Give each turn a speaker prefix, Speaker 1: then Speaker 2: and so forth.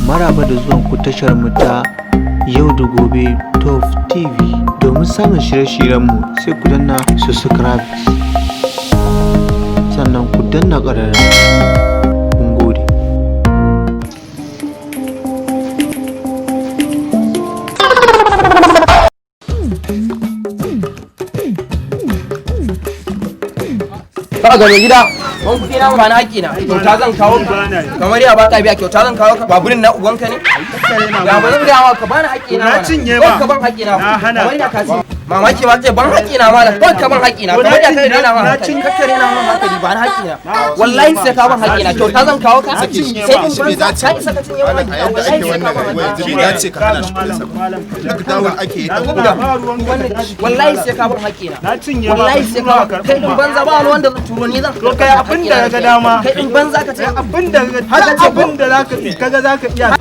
Speaker 1: maraba da zuwan ku tashar mu ta Yau da Gobe Top TV. Domin samun shirye-shiryenmu sai ku danna subscribe sannan ku danna ƙararrawa. Mun gode.
Speaker 2: Ba ga mai gida, ban kuɗi na ba na haƙƙi na. Kyauta zan kawo ka. Kamar ya baka biya kyauta zan kawo ka. Baburin na ubanka ne. Ga ba zan gaya maka ba na haƙƙi na. Na cinye ba. Ka ban haƙƙi na. Kamar ya ka ci. Mamaki ma ce ban haƙƙi na malam. Kawai ka ban haƙƙi na. Kamar ya kai rena ma hankali. Kakkare na ma hankali ba na haƙƙi na. Wallahi sai ka ban haƙƙi na. Kyauta zan kawo ka. Sai in ban ka isa ka cinye wannan gida. Wallahi sai ka ban haƙƙi na.
Speaker 3: Ya ce ka hana shi kuɗin sa. Duk dawa ake yi.
Speaker 2: Wallahi sai ka ban haƙƙi na. Wallahi sai ka ban. Kai din banza ba wani wanda zan turo ni zan.
Speaker 4: To kai abin da ga dama.
Speaker 2: Kai din banza ka ce
Speaker 4: Abin da zaka kaga zaka iya.